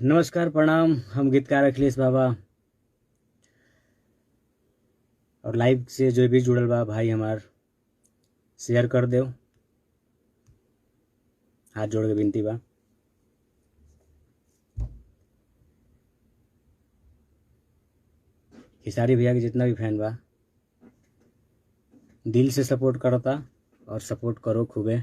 नमस्कार प्रणाम। हम गीतकार अखिलेश बाबा और लाइव से जो भी जुड़ल बा भाई हमार शेयर कर दो। हाथ जोड़ के विनती बा। खेसारी भैया के जितना भी फैन बा दिल से सपोर्ट करता और सपोर्ट करो खूबे।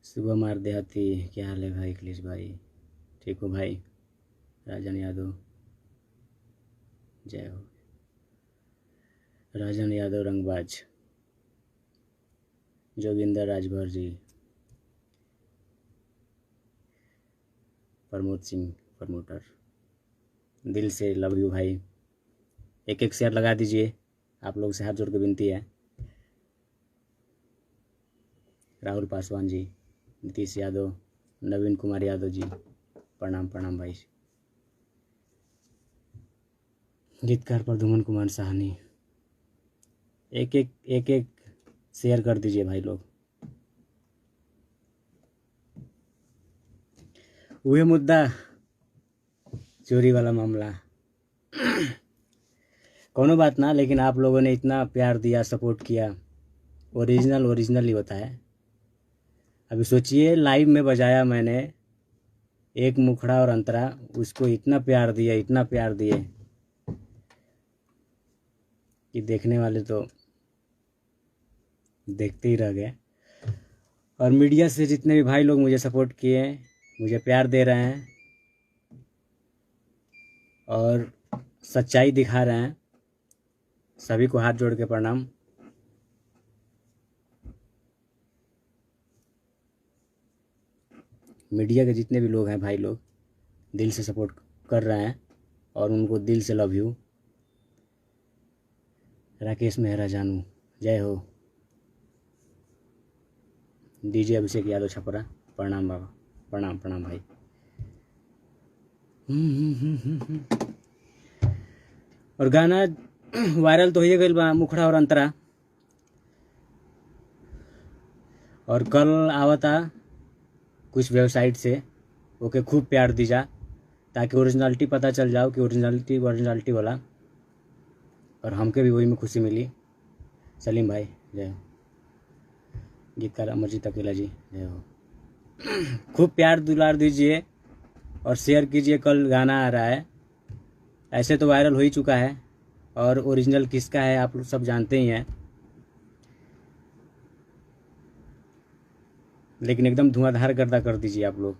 सुबह मार देहाती, क्या हाल है भाई अखिलेश भाई? ठीक हो भाई? राजन यादव, जय हो। राजन यादव रंगबाज, जोगिंदर राजभर जी, प्रमोद सिंह प्रमोटर, दिल से लव यू भाई। एक एक शेयर लगा दीजिए, आप लोग से हाथ जोड़ के विनती है। राहुल पासवान जी, नीतीश यादव, नवीन कुमार यादव जी, प्रणाम प्रणाम भाई। गीतकार प्रद्युमन कुमार साहनी, एक एक शेयर कर दीजिए भाई लोग। वही मुद्दा, चोरी वाला मामला। कोनो बात ना, लेकिन आप लोगों ने इतना प्यार दिया, सपोर्ट किया। ओरिजिनल ही होता है। अभी सोचिए, लाइव में बजाया मैंने एक मुखड़ा और अंतरा, उसको इतना प्यार दिए कि देखने वाले तो देखते ही रह गए। और मीडिया से जितने भी भाई लोग मुझे सपोर्ट किए, मुझे प्यार दे रहे हैं और सच्चाई दिखा रहे हैं, सभी को हाथ जोड़ के प्रणाम। मीडिया के जितने भी लोग हैं भाई लोग, दिल से सपोर्ट कर रहे हैं और उनको दिल से लव यू। राकेश मेहरा जानू, जय हो। डीजे अभिषेक यादव छपरा, प्रणाम बाबा, प्रणाम प्रणाम भाई। और गाना वायरल तो हो गई बा, मुखड़ा और अंतरा। और कल आवता कुछ वेबसाइट से, ओके खूब प्यार दीजा ताकि ओरिजिनलिटी पता चल जाओ कि ओरिजिनलिटी वाला। और हमके भी वही में खुशी मिली। सलीम भाई जय हो। गीतकार अमरजीत अकेला जी जय हो। खूब प्यार दुलार दीजिए और शेयर कीजिए। कल गाना आ रहा है, ऐसे तो वायरल हो ही चुका है और ओरिजिनल किसका है आप लोग सब जानते ही हैं, लेकिन एकदम धुआंधार गर्दा कर दीजिए आप लोग।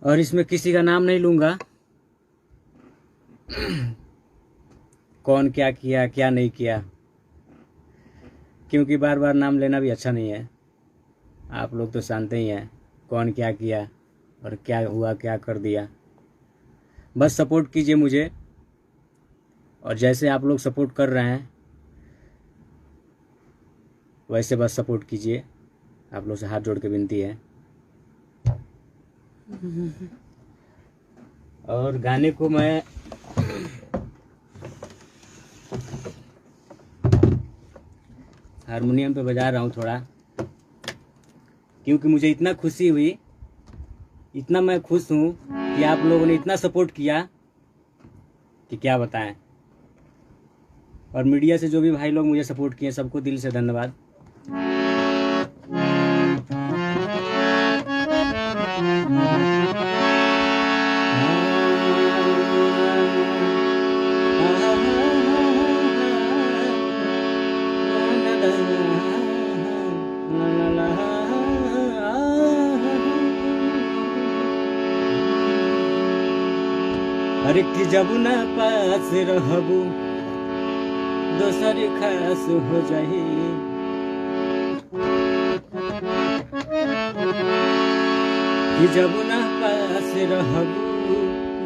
और इसमें किसी का नाम नहीं लूँगा, कौन क्या किया क्या नहीं किया, क्योंकि बार बार नाम लेना भी अच्छा नहीं है। आप लोग तो जानते ही हैं कौन क्या किया और क्या हुआ क्या कर दिया। बस सपोर्ट कीजिए मुझे, और जैसे आप लोग सपोर्ट कर रहे हैं वैसे बस सपोर्ट कीजिए। आप लोग से हाथ जोड़ के विनती है। और गाने को मैं हारमोनियम पे बजा रहा हूँ थोड़ा, क्योंकि मुझे इतना खुशी हुई, इतना मैं खुश हूँ कि आप लोगों ने इतना सपोर्ट किया कि क्या बताएं। और मीडिया से जो भी भाई लोग मुझे सपोर्ट किए, सबको दिल से धन्यवाद। अरे कि जब ना पास रहबू दोसर खास हो जाही, कि जब ना पास रहबू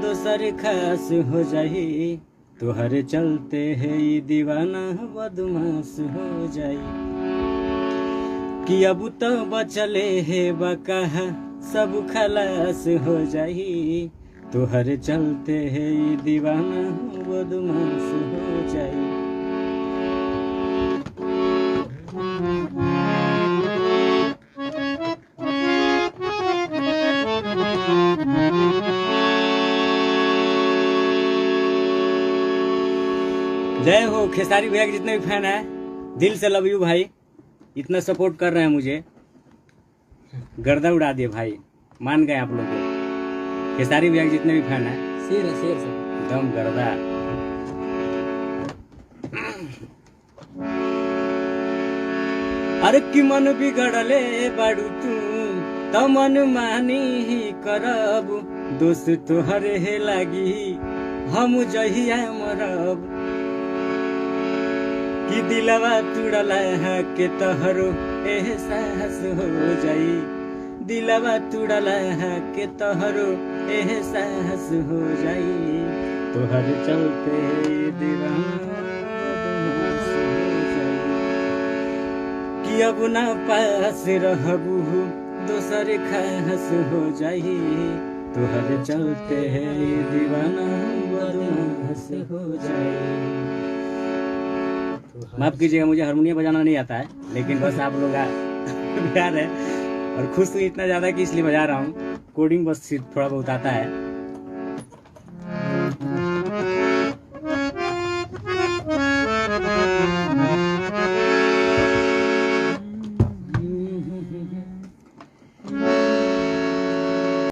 दोसर खास हो जाई, तोहरे चलते है ये दीवाना बदमाश हो जाई। कि अब तो बचले है बकाहा सब खलास हो जाई, तोहरे चलते है ये दीवाना बदमाश हो जाई। जय हो खेसारी भैया के जितने भी फैन है, दिल से लव यू भाई। इतना सपोर्ट कर रहे हैं मुझे, गर्दा उड़ा दिए भाई, मान गए आप लोग को। खेसारी भैया के जितने भी फैन है, शेर है शेर से दम गर्दा। अरे कि मन बिगड़ले बाड़ू तू त मन मानी ही करब, दोस्त तोहरे हे लागी हम जहिया मरब। कि दिलवा तुड़ला है के तोहरो एहसास हो जाई, दिलवा तुड़ला है के तोहरो एहसास हो जाई, तोहर चलते दीवाना बदमाश हो जाई। कि अब ना पास रहबू दोसर खास हो जाई, तोहर चलते दीवाना बदमाश हो जाई। माफ कीजिएगा, मुझे हारमोनियम बजाना नहीं आता है, लेकिन बस आप लोग प्यार है और खुश तो इतना ज़्यादा कि इसलिए बजा रहा हूँ। कोडिंग बस थोड़ा बहुत आता है।